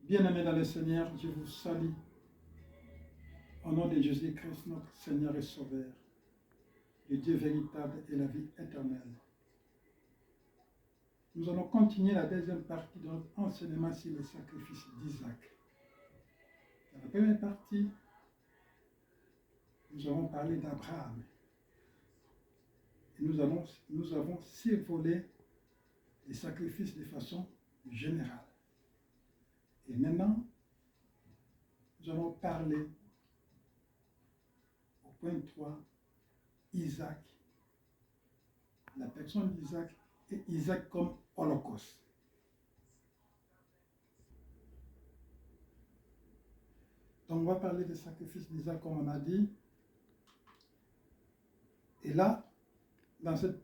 Bien-aimés dans le Seigneur, je vous salue au nom de Jésus-Christ, notre Seigneur et Sauveur, le Dieu véritable et la vie éternelle. Nous allons continuer la deuxième partie de notre enseignement sur le sacrifice d'Isaac. Dans la première partie, nous avons parlé d'Abraham. Et nous avons survolé les sacrifices de façon générale. Et maintenant, nous allons parler au point 3, Isaac, la personne d'Isaac et Isaac comme holocauste. Donc on va parler des sacrifices d'Isaac comme on a dit. Et là, dans cette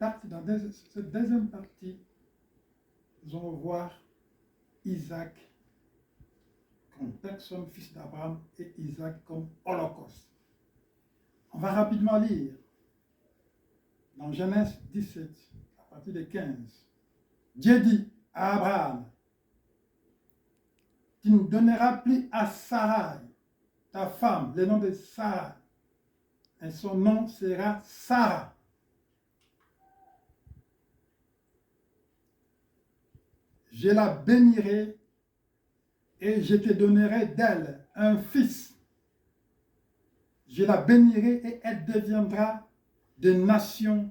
deuxième partie, nous allons voir Isaac comme personne, fils d'Abraham, et Isaac comme holocauste. On va rapidement lire dans Genèse 17, à partir de 15. Dieu dit à Abraham, tu ne donneras plus à Sarai, ta femme, le nom de Sarah, et son nom sera Sarah. Je la bénirai et je te donnerai d'elle un fils. Je la bénirai et elle deviendra des nations,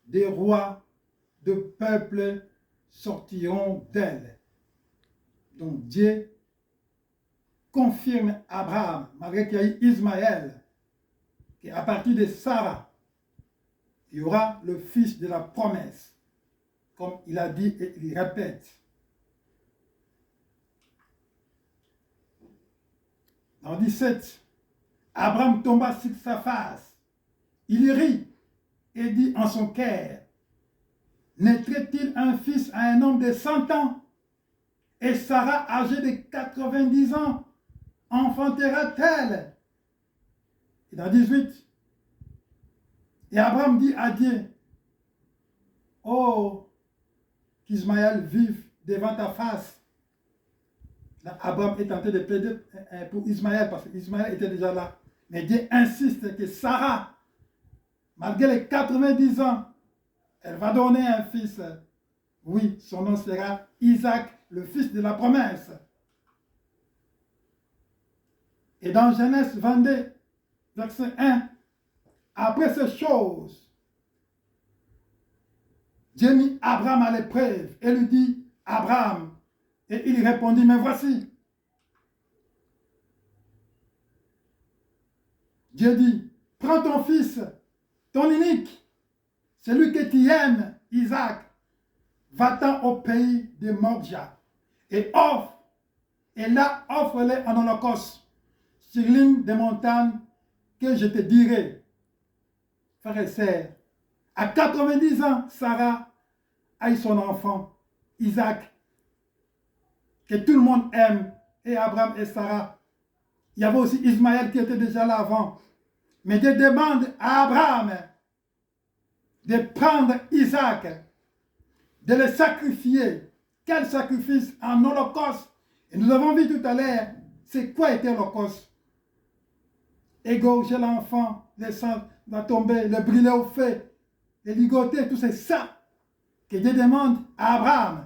des rois, de peuples sortiront d'elle. Donc Dieu confirme à Abraham, malgré qu'il y a eu Ismaël, qu'à partir de Sarah, il y aura le fils de la promesse, comme il a dit et il répète. Dans 17, Abraham tomba sur sa face. Il rit et dit en son cœur, naîtrait-il un fils à un homme de 100 ans? Et Sarah, âgée de 90 ans, enfantera-t-elle? Et dans 18, et Abraham dit à Dieu, oh, qu'Ismaël vive devant ta face. Là, Abraham est tenté de plaider pour Ismaël parce qu'Ismaël était déjà là. Mais Dieu insiste que Sarah, malgré les 90 ans, elle va donner un fils. Oui, son nom sera Isaac, le fils de la promesse. Et dans Genèse 22, verset 1, après ces choses, Dieu mit Abraham à l'épreuve et lui dit, Abraham, et il répondit, mais voici. Dieu dit, prends ton fils, ton unique, celui que tu aimes, Isaac, va-t'en au pays de Moria et là offre-le en holocauste sur l'une des montagnes que je te dirai. Frères et sœurs, à 90 ans, Sarah a eu son enfant, Isaac, que tout le monde aime, et Abraham et Sarah. Il y avait aussi Ismaël qui était déjà là avant. Mais Dieu demande à Abraham de prendre Isaac, de le sacrifier. Quel sacrifice? En holocauste. Et nous avons vu tout à l'heure, c'est quoi était l'holocauste? Égorger l'enfant, le sang va tomber, le brûler au feu, le ligoter, tout c'est ça que Dieu demande à Abraham.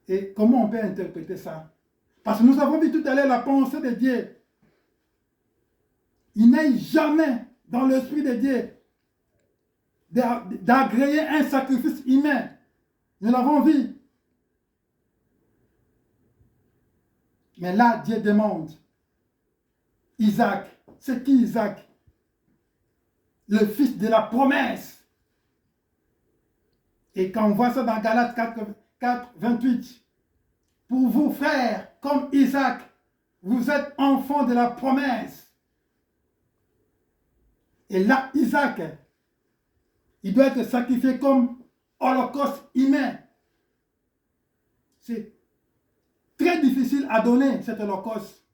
Et comment on peut interpréter ça? Parce que nous avons vu tout à l'heure la pensée de Dieu. Il n'est jamais dans l'esprit de Dieu d'agréer un sacrifice humain. Nous l'avons vu. Mais là, Dieu demande, Isaac, c'est qui Isaac? Le fils de la promesse. Et quand on voit ça dans Galates 4, 28, pour vous, frères, comme Isaac, vous êtes enfants de la promesse. Et là, Isaac, il doit être sacrifié comme holocauste humain. C'est très difficile à donner, cet holocauste.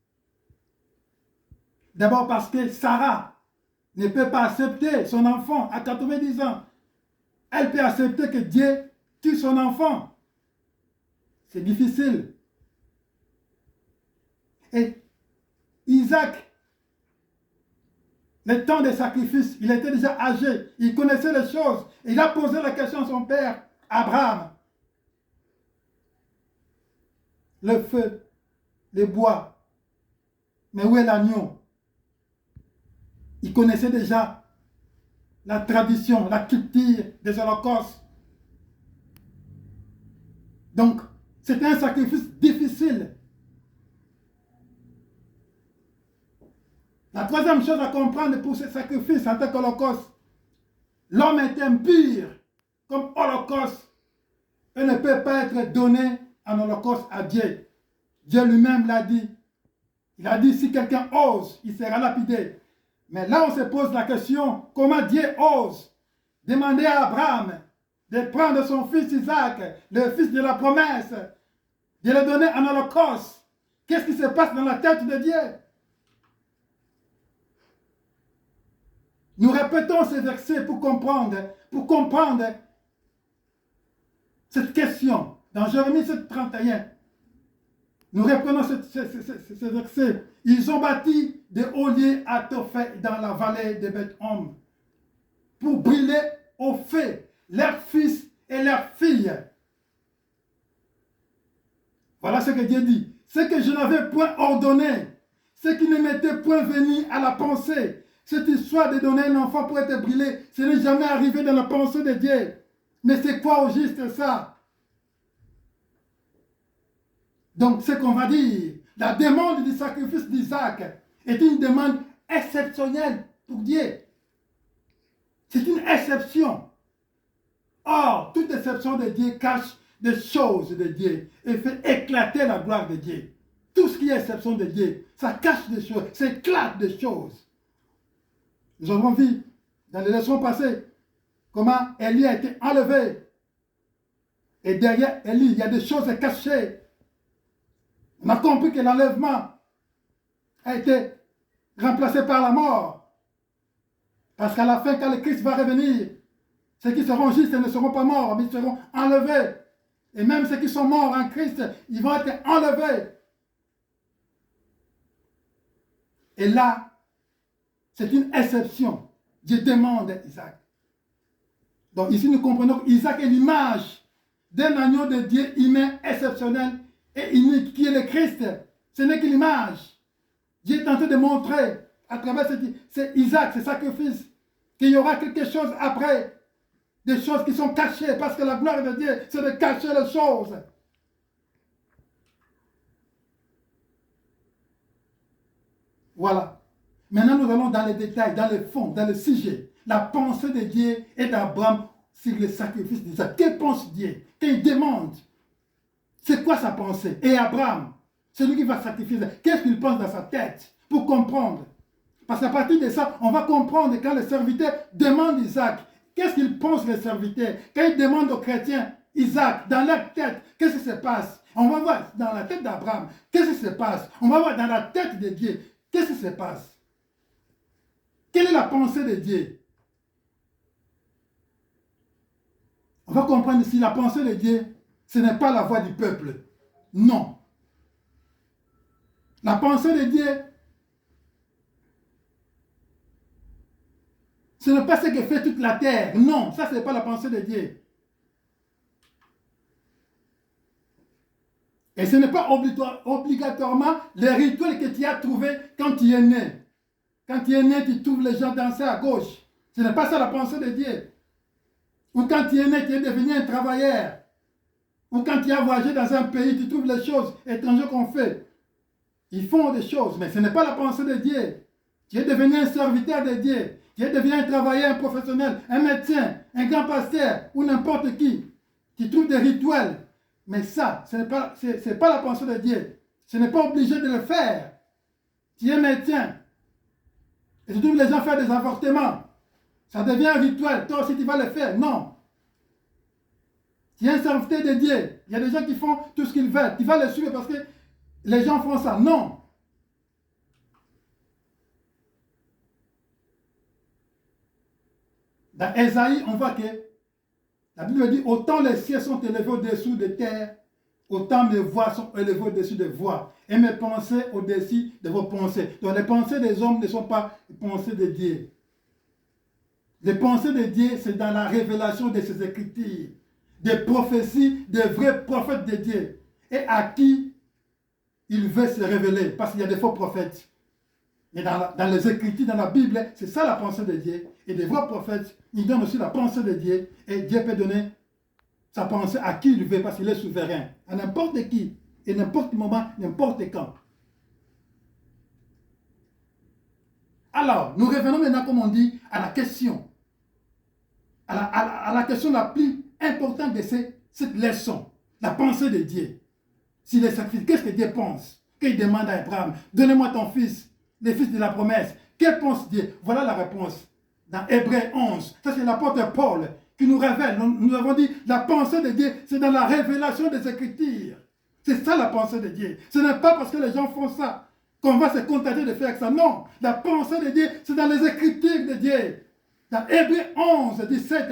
D'abord parce que Sarah ne peut pas accepter son enfant à 90 ans. Elle peut accepter que Dieu tue son enfant. c'est difficile. Et Isaac, le temps des sacrifices, il était déjà âgé, il connaissait les choses. Il a posé la question à son père, Abraham. Le feu, le bois, mais où est l'agneau? Il connaissait déjà la tradition, la culture des holocaustes. Donc, c'était un sacrifice difficile. La troisième chose à comprendre pour ce sacrifice en tant qu'holocauste, l'homme est impur comme holocauste et ne peut pas être donné en holocauste à Dieu. Dieu lui-même l'a dit. Il a dit, si quelqu'un ose, il sera lapidé. Mais là, on se pose la question, comment Dieu ose demander à Abraham de prendre son fils Isaac, le fils de la promesse, de le donner en holocauste? Qu'est-ce qui se passe dans la tête de Dieu? Nous répétons ces versets pour comprendre cette question. Dans Jérémie 7,31, nous reprenons ces versets. Ils ont bâti des olliers à Topheth dans la vallée de Beth-Homme pour brûler au feu leurs fils et leurs filles. Voilà ce que Dieu dit. Ce que je n'avais point ordonné, ce qui ne m'était point venu à la pensée, cette histoire de donner un enfant pour être brûlé, ce n'est jamais arrivé dans la pensée de Dieu. Mais c'est quoi au juste ça? Donc, ce qu'on va dire, la demande du sacrifice d'Isaac est une demande exceptionnelle pour Dieu. C'est une exception. Or, toute exception de Dieu cache des choses de Dieu et fait éclater la gloire de Dieu. Tout ce qui est exception de Dieu, ça cache des choses, ça éclate des choses. Nous avons vu dans les leçons passées comment Élie a été enlevé. Et derrière Élie, il y a des choses cachées. On a compris que l'enlèvement a été remplacé par la mort. Parce qu'à la fin, quand le Christ va revenir, ceux qui seront justes ne seront pas morts, mais ils seront enlevés. Et même ceux qui sont morts en Christ, ils vont être enlevés. Et là, c'est une exception. Dieu demande à Isaac. Donc ici, nous comprenons qu'Isaac est l'image d'un agneau de Dieu humain exceptionnel et unique, qui est le Christ. Ce n'est que l'image. Dieu est tenté de montrer à travers Isaac, ce sacrifice, qu'il y aura quelque chose après. Des choses qui sont cachées, parce que la gloire de Dieu, c'est de cacher les choses. Voilà. Maintenant, nous allons dans les détails, dans le fond, dans le sujet. La pensée de Dieu et d'Abraham sur le sacrifice d'Isaac. Que pense Dieu? Qu'il demande. C'est quoi sa pensée? Et Abraham, celui qui va sacrifier, qu'est-ce qu'il pense dans sa tête? Pour comprendre. Parce qu'à partir de ça, on va comprendre quand le serviteur demande Isaac. Qu'est-ce qu'ils pensent les serviteurs? Quand ils demandent aux chrétiens, Isaac, dans leur tête, qu'est-ce qui se passe? On va voir dans la tête d'Abraham, qu'est-ce qui se passe? On va voir dans la tête de Dieu, qu'est-ce qui se passe? Quelle est la pensée de Dieu? On va comprendre ici, la pensée de Dieu, ce n'est pas la voix du peuple. Non. La pensée de Dieu, ce n'est pas ce que fait toute la terre. Non, ça, ce n'est pas la pensée de Dieu. Et ce n'est pas obligatoirement les rituels que tu as trouvés quand tu es né. Quand tu es né, tu trouves les gens danser à gauche. Ce n'est pas ça la pensée de Dieu. Ou quand tu es né, tu es devenu un travailleur. Ou quand tu as voyagé dans un pays, tu trouves les choses étrangères qu'on fait. Ils font des choses, mais ce n'est pas la pensée de Dieu. Tu es devenu un serviteur de Dieu. Tu es devenu un travailleur, un professionnel, un médecin, un grand pasteur ou n'importe qui. Tu trouves des rituels. Mais ça, ce n'est pas la pensée de Dieu. Ce n'est pas obligé de le faire. Tu es médecin. Et tu trouves les gens faire des avortements. Ça devient un rituel. Toi aussi, tu vas le faire. Non. Tu es un serviteur de Dieu. Il y a des gens qui font tout ce qu'ils veulent. Tu vas les suivre parce que les gens font ça. Non. Dans Ésaïe, on voit que la Bible dit, autant les cieux sont élevés au-dessous de terre, autant mes voies sont élevées au-dessus des voies, et mes pensées au-dessus de vos pensées. Donc les pensées des hommes ne sont pas les pensées de Dieu. Les pensées de Dieu, c'est dans la révélation de ses Écritures, des prophéties, des vrais prophètes de Dieu, et à qui il veut se révéler, parce qu'il y a des faux prophètes. Mais dans les Écritures, dans la Bible, c'est ça la pensée de Dieu. Et des vrais prophètes, ils donnent aussi la pensée de Dieu, et Dieu peut donner sa pensée à qui il veut, parce qu'il est souverain, à n'importe qui, et n'importe quel moment, n'importe quand. Alors, nous revenons maintenant, comme on dit, à la question. À la question la plus importante de cette leçon. La pensée de Dieu. S'il est sacrifié, qu'est-ce que Dieu pense? Qu'il demande à Abraham, donnez-moi ton fils, le fils de la promesse. Que pense Dieu? Voilà la réponse. Dans Hébreux 11, ça c'est l'apôtre Paul qui nous révèle. Nous avons dit, la pensée de Dieu, c'est dans la révélation des Écritures. C'est ça la pensée de Dieu. Ce n'est pas parce que les gens font ça qu'on va se contenter de faire ça. Non, la pensée de Dieu, c'est dans les Écritures de Dieu. Dans Hébreux 11, 17,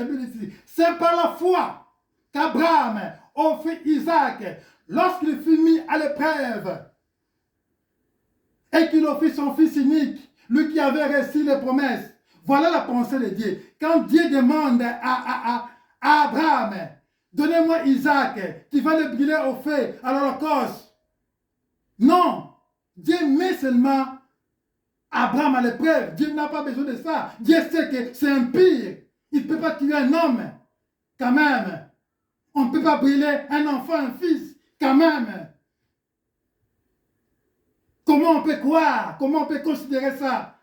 c'est par la foi qu'Abraham offrit Isaac lorsqu'il fut mis à l'épreuve et qu'il offrit son fils unique, lui qui avait reçu les promesses. Voilà la pensée de Dieu. Quand Dieu demande à Abraham, donnez-moi Isaac, qui va le brûler au feu, à l'Holocauste. Non, Dieu met seulement Abraham à l'épreuve. Dieu n'a pas besoin de ça. Dieu sait que c'est impie. Il ne peut pas tuer un homme, quand même. On ne peut pas brûler un enfant, un fils, quand même. Comment on peut croire? Comment on peut considérer ça?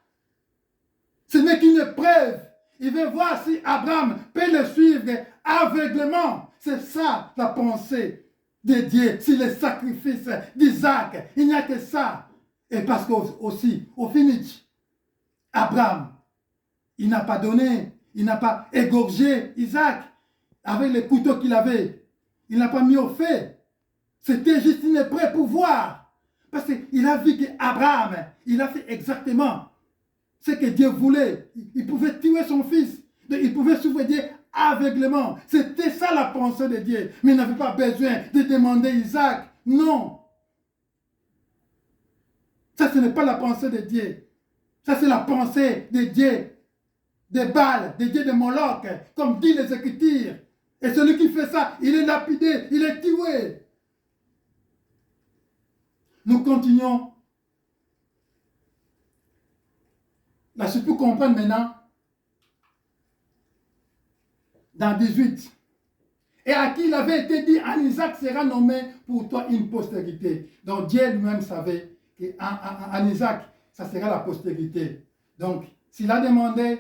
Ce n'est qu'une épreuve. Il veut voir si Abraham peut le suivre aveuglément. C'est ça la pensée de Dieu. Si le sacrifice d'Isaac, il n'y a que ça. Et parce qu'aussi, au finish, Abraham, il n'a pas donné, il n'a pas égorgé Isaac avec les couteaux qu'il avait. Il n'a pas mis au feu. C'était juste une épreuve pour voir. Parce qu'il a vu qu'Abraham, il a fait exactement ce que Dieu voulait. Il pouvait tuer son fils. Il pouvait suivre Dieu aveuglément. C'était ça la pensée de Dieu. Mais il n'avait pas besoin de demander Isaac. Non. Ça, ce n'est pas la pensée de Dieu. Ça, c'est la pensée de Dieu, des Baals, des dieux de Moloch, comme dit les Écritures. Et celui qui fait ça, il est lapidé, il est tué. Nous continuons. Là, je peux comprendre maintenant, dans 18. Et à qui il avait été dit, en Isaac sera nommé pour toi une postérité. Donc Dieu lui-même savait qu'en Isaac, ça sera la postérité. Donc, s'il a demandé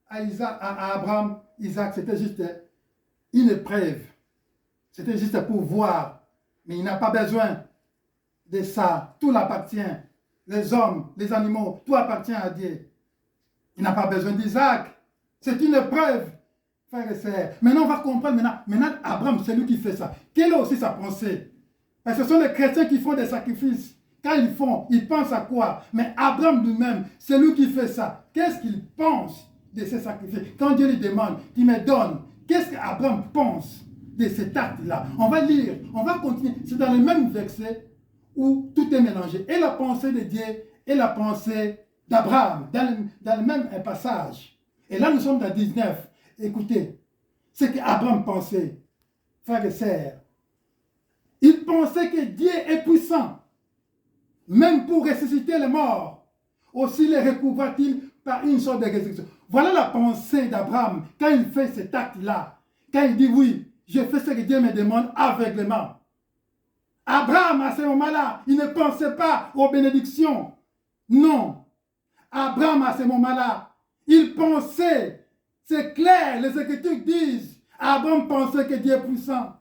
à Abraham, Isaac, c'était juste une épreuve. C'était juste pour voir. Mais il n'a pas besoin de ça. Tout l'appartient. Les hommes, les animaux, tout appartient à Dieu. Il n'a pas besoin d'Isaac. C'est une épreuve, frères et sœurs. Maintenant, on va comprendre. Maintenant, Abraham, c'est lui qui fait ça. Quelle est aussi sa pensée? Parce que ce sont les chrétiens qui font des sacrifices. Quand ils font, ils pensent à quoi? Mais Abraham lui-même, c'est lui qui fait ça. Qu'est-ce qu'il pense de ces sacrifices? Quand Dieu lui demande, qu'il me donne, qu'est-ce qu'Abraham pense de cet acte-là? On va lire, on va continuer. C'est dans le même verset où tout est mélangé. Et la pensée de Dieu et la pensée d'Abraham, dans le même passage. Et là, nous sommes dans 19. Écoutez, ce qu'Abraham pensait, frères et sœurs. Il pensait que Dieu est puissant, même pour ressusciter les morts. Aussi les recouvra-t-il par une sorte de résurrection. Voilà la pensée d'Abraham quand il fait cet acte-là. Quand il dit oui, je fais ce que Dieu me demande aveuglément. Abraham, à ce moment-là, il ne pensait pas aux bénédictions. Non. Abraham, à ce moment-là, il pensait, c'est clair, les Écritures disent, Abraham pensait que Dieu est puissant.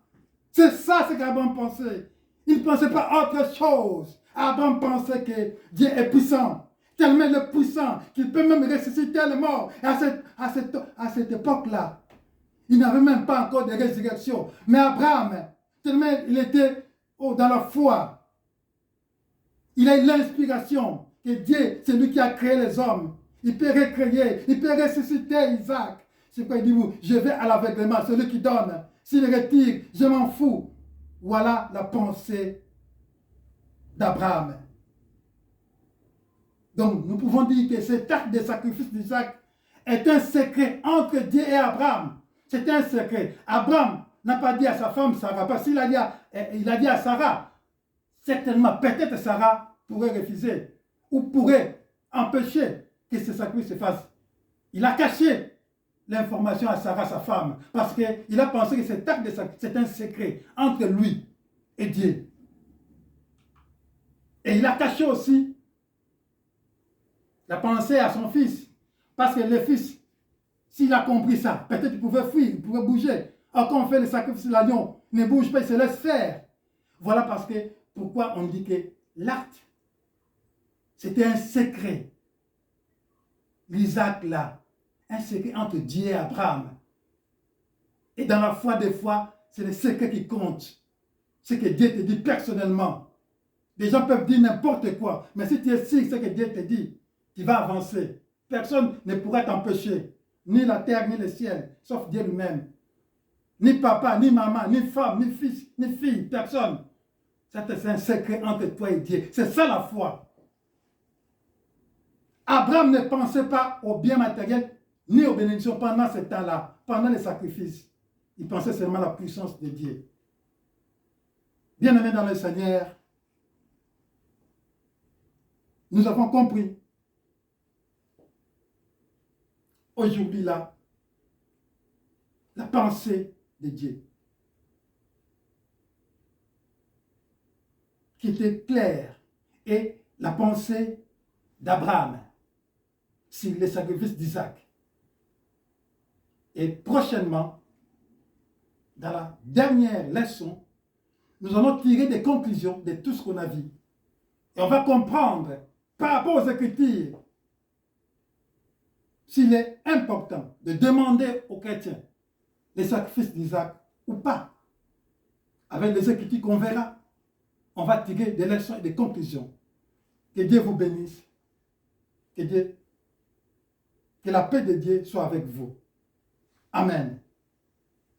C'est ça ce qu'Abraham pensait. Il ne pensait pas autre chose. Abraham pensait que Dieu est puissant. Tellement il est puissant qu'il peut même ressusciter les morts. Et à cette époque-là, il n'avait même pas encore de résurrection. Mais Abraham, tellement il était dans la foi, il a eu l'inspiration que Dieu, c'est lui qui a créé les hommes. Il peut recréer, il peut ressusciter Isaac. C'est quoi il dit, je vais à l'aveuglement, celui qui donne. S'il retire, je m'en fous. Voilà la pensée d'Abraham. Donc, nous pouvons dire que cet acte de sacrifice d'Isaac est un secret entre Dieu et Abraham. C'est un secret. Abraham n'a pas dit à sa femme Sarah, parce qu'il a dit à Sarah, certainement, peut-être Sarah pourrait refuser ou pourrait empêcher que ce sacrifice se fasse. Il a caché l'information à Sarah, sa femme, parce qu'il a pensé que cet acte de sacrifice, c'est un secret entre lui et Dieu. Et il a caché aussi la pensée à son fils, parce que le fils, s'il a compris ça, peut-être il pouvait fuir, il pouvait bouger. Or, quand on fait le sacrifice, l'agneau ne bouge pas, il se laisse faire. Voilà parce que, pourquoi on dit que l'acte, c'était un secret. L'Isaac là, un secret entre Dieu et Abraham. Et dans la foi des fois, c'est le secret qui compte. Ce que Dieu te dit personnellement. Les gens peuvent dire n'importe quoi, mais si tu es sûr ce que Dieu te dit, tu vas avancer. Personne ne pourra t'empêcher. Ni la terre, ni le ciel, sauf Dieu lui-même. Ni papa, ni maman, ni femme, ni fils, ni fille, personne. C'est un secret entre toi et Dieu. C'est ça la foi. Abraham ne pensait pas au bien matériel, ni aux bénédictions pendant ce temps-là, pendant les sacrifices. Il pensait seulement à la puissance de Dieu. Bien-aimés dans le Seigneur, nous avons compris aujourd'hui là, la pensée de Dieu, qui était claire, et la pensée d'Abraham sur le sacrifice d'Isaac. Et prochainement, dans la dernière leçon, nous allons tirer des conclusions de tout ce qu'on a vu. Et on va comprendre, par rapport aux Écritures, s'il est important de demander aux chrétiens les sacrifices d'Isaac ou pas. Avec les Écritures qu'on verra, on va tirer des leçons et des conclusions. Que Dieu vous bénisse. Que la paix de Dieu soit avec vous. Amen.